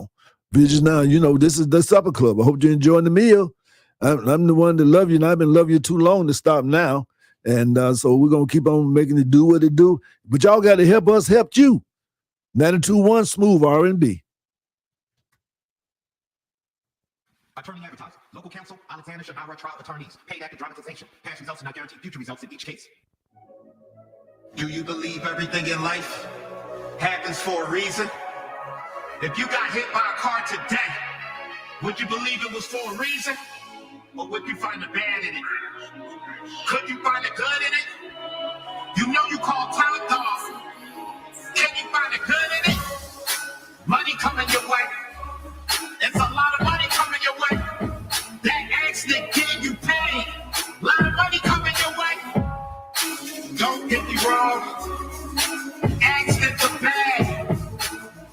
Visions Now. This is the Supper Club. I hope you're enjoying the meal. I'm the one that love you, and I've been loving you too long to stop now. And so we're gonna keep on making it do what it do. But y'all got to help us help you. 92.1 Smooth R&B. Attorney advertiser. Local counsel, Alexander Shahara trial attorneys. Paid active dramatization. Past results do not guarantee future results in each case. Do you believe everything in life happens for a reason? If you got hit by a car today, would you believe it was for a reason? Or would you find the bad in it? Could you find the good in it? You know you call top dog. Can you find the good in it? Money coming your way. It's a lot of money coming your way. That accident getting you paid. A lot of money coming your way. Don't get me wrong. Accidents are bad.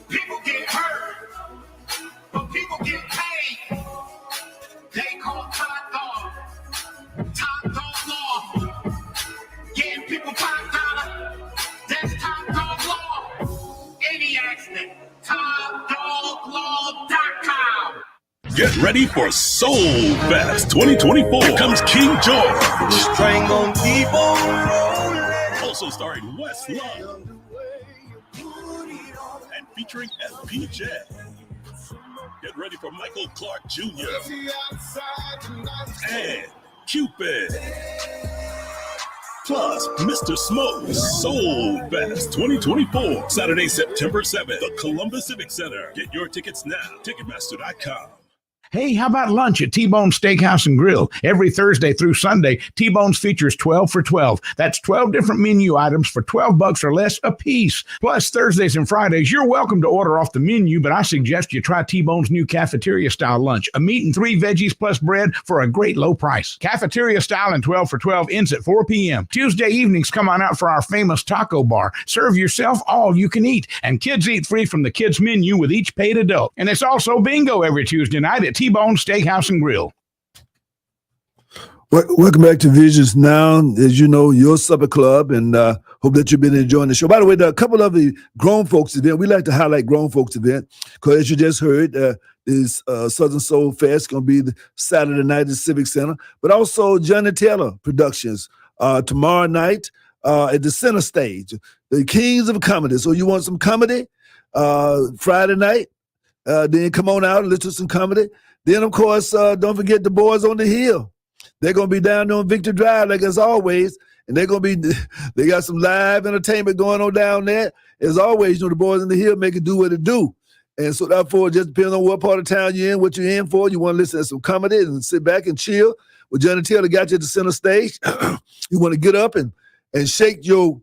People get hurt. But people get paid. They call top dog. Top dog law. Getting people $5. That's top dog law. Any accident. TopDogLaw.com. Get ready for Soul Fest 2024. Here comes King George. Strangle people rolling. Also starring Wes Love. And featuring FPJ. Get ready for Michael Clark Jr. And Cupid. Plus, Mr. Smoke's Soul Fest 2024. Saturday, September 7th, the Columbus Civic Center. Get your tickets now. Ticketmaster.com. Hey, how about lunch at T-Bone Steakhouse and Grill? Every Thursday through Sunday, T-Bone's features 12 for 12. That's 12 different menu items for $12 or less a piece. Plus, Thursdays and Fridays, you're welcome to order off the menu, but I suggest you try T-Bone's new cafeteria-style lunch. A meat and 3 veggies plus bread for a great low price. Cafeteria-style and 12 for 12 ends at 4 p.m. Tuesday evenings, come on out for our famous taco bar. Serve yourself all you can eat. And kids eat free from the kids' menu with each paid adult. And it's also bingo every Tuesday night at T-Bone Steakhouse and Grill. Welcome back to Visions Now. As you know, your supper club, and hope that you've been enjoying the show. By the way, there are a couple of the grown folks event. We like to highlight grown folks event because, as you just heard, is Southern Soul Fest going to be the Saturday night at the Civic Center, but also Johnny Taylor Productions tomorrow night at the center stage, the Kings of Comedy. So you want some comedy Friday night? Then come on out and listen to some comedy. Then, of course, don't forget the Boys on the Hill. They're going to be down there on Victor Drive like as always, and they got some live entertainment going on down there. As always, the Boys on the Hill make it do what it do. And so therefore, just depending on what part of town you're in, what you're in for, you want to listen to some comedy and sit back and chill. Well, Johnny Taylor got you at the center stage. You want to get up and shake your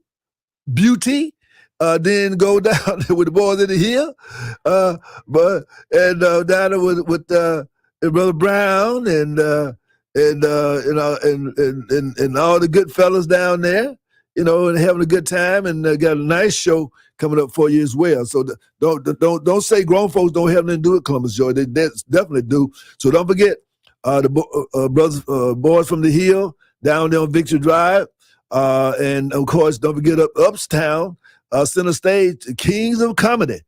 beauty. Then go down there with the Boys in the Hill, down there with Brother Brown and all the good fellas down there, and having a good time, and got a nice show coming up for you as well. So don't say grown folks don't have nothing to do with Columbus Joy. They definitely do. So don't forget the Boys from the Hill down there on Victory Drive, and of course don't forget Uptown. Center stage, Kings of Comedy,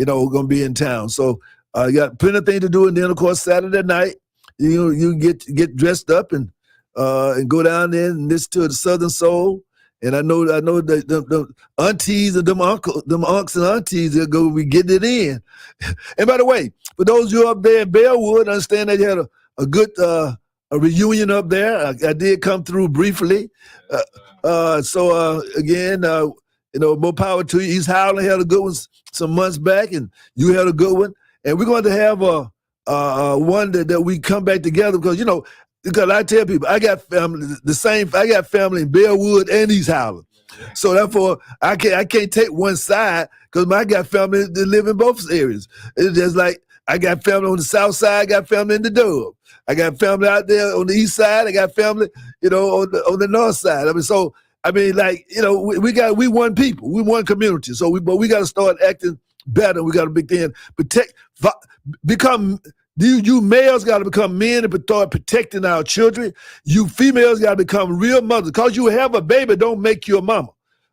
going to be in town. So you got plenty of things to do. And then, of course, Saturday night, you get dressed up and go down there and listen to the Southern Soul. And I know that the aunties and them unks and aunties are going to be getting it in. And by the way, for those of you up there in Bellwood, I understand that you had a good a reunion up there. I did come through briefly. Again, more power to you. East Highland had a good one some months back, and you had a good one. And we're going to have one that we come back together because, because I tell people, I got family I got family in Bellwood and East Highland. So therefore, I can't take one side because I got family that live in both areas. It's just like I got family on the south side, I got family in the Dub. I got family out there on the east side, I got family, on the north side. We one people, we one community. So but we got to start acting better. We got to begin you males got to become men and start protecting our children. You females got to become real mothers. Because you have a baby don't make you a mama,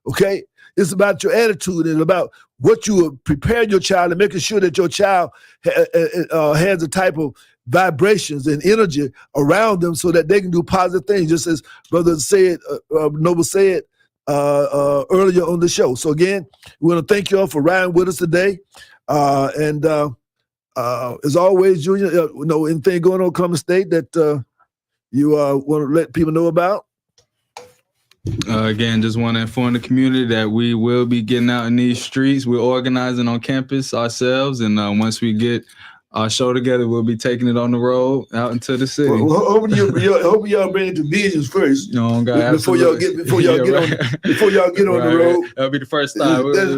okay? It's about your attitude and about what you prepare your child and making sure that your child has the type of vibrations and energy around them so that they can do positive things, just as Brother Noble said earlier on the show. So again, we want to thank you all for riding with us today. As always, Junior, anything going on in Columbus State that you want to let people know about? Again, just want to inform the community that we will be getting out in these streets. We're organizing on campus ourselves, and once we get our show together, we'll be taking it on the road out into the city. Well, hope y'all bring it to visions first. Before y'all get on the road. That'll be the first time. That's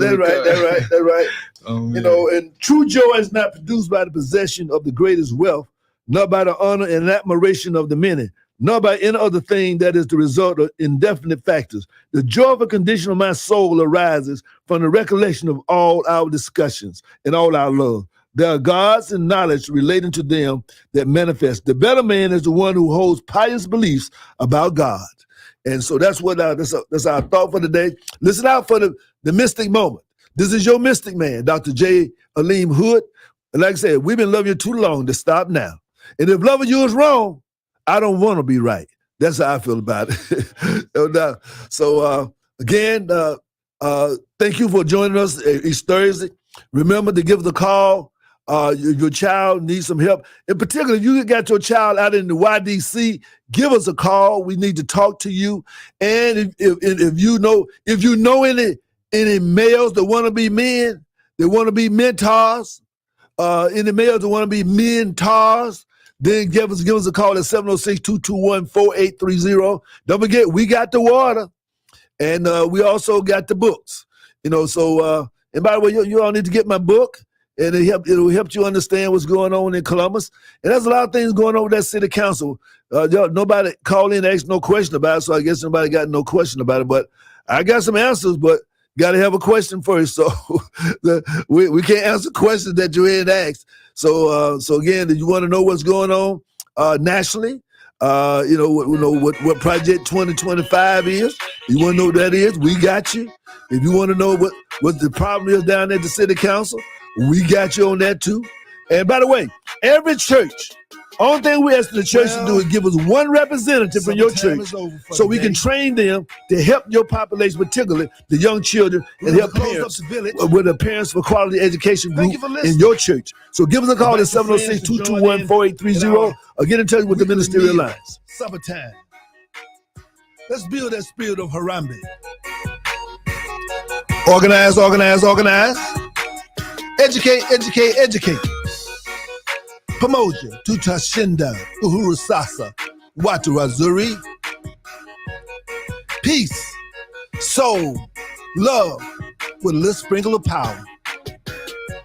right. And true joy is not produced by the possession of the greatest wealth, not by the honor and admiration of the many, nor by any other thing that is the result of indefinite factors. The joyful condition of my soul arises from the recollection of all our discussions and all our love. There are gods and knowledge relating to them that manifest. The better man is the one who holds pious beliefs about God. And so that's our thought for today. Listen out for the mystic moment. This is your mystic man, Dr. J. Aleem Hood. And like I said, we've been loving you too long to stop now. And if loving you is wrong, I don't want to be right. That's how I feel about it. No doubt. So again, thank you for joining us each Thursday. Remember to give us a call. Your child needs some help. In particular, if you got your child out in the YDC, give us a call. We need to talk to you. And if you know any males that want to be men, that want to be mentors, any males that want to be mentors, then give us a call at 706-221-4830. Don't forget, we got the water, and we also got the books. So and by the way, you all need to get my book. And it'll help you understand what's going on in Columbus. And there's a lot of things going on with that city council. Nobody called in and asked no question about it, so I guess nobody got no question about it. But I got some answers, but got to have a question first. So we can't answer questions that you ain't asked. So again, if you want to know what's going on nationally, what Project 2025 is, you want to know what that is, we got you. If you want to know what the problem is down at the city council, we got you on that too. And by the way, every church, only thing we ask the church to do is give us one representative from your church so we can train them to help your population, particularly the young children, and help parents with the Parents for Quality Education group in your church. So give us a call at 706-221-4830 or get in touch with the Ministerial Alliance. Summertime. Let's build that spirit of Harambe. Organize. Educate. Pamoja, Tutashinda, Uhuru Sasa, Watu Wazuri. Peace, soul, love, with a little sprinkle of power.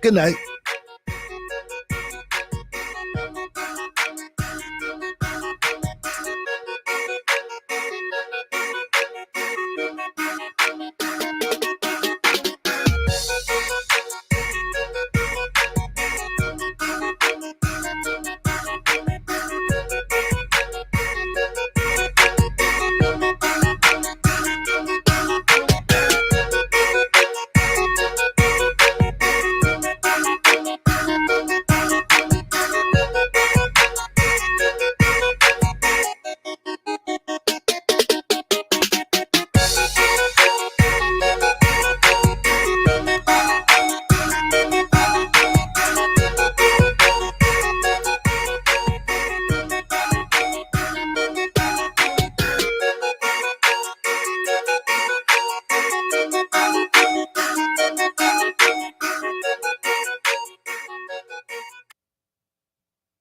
Good night.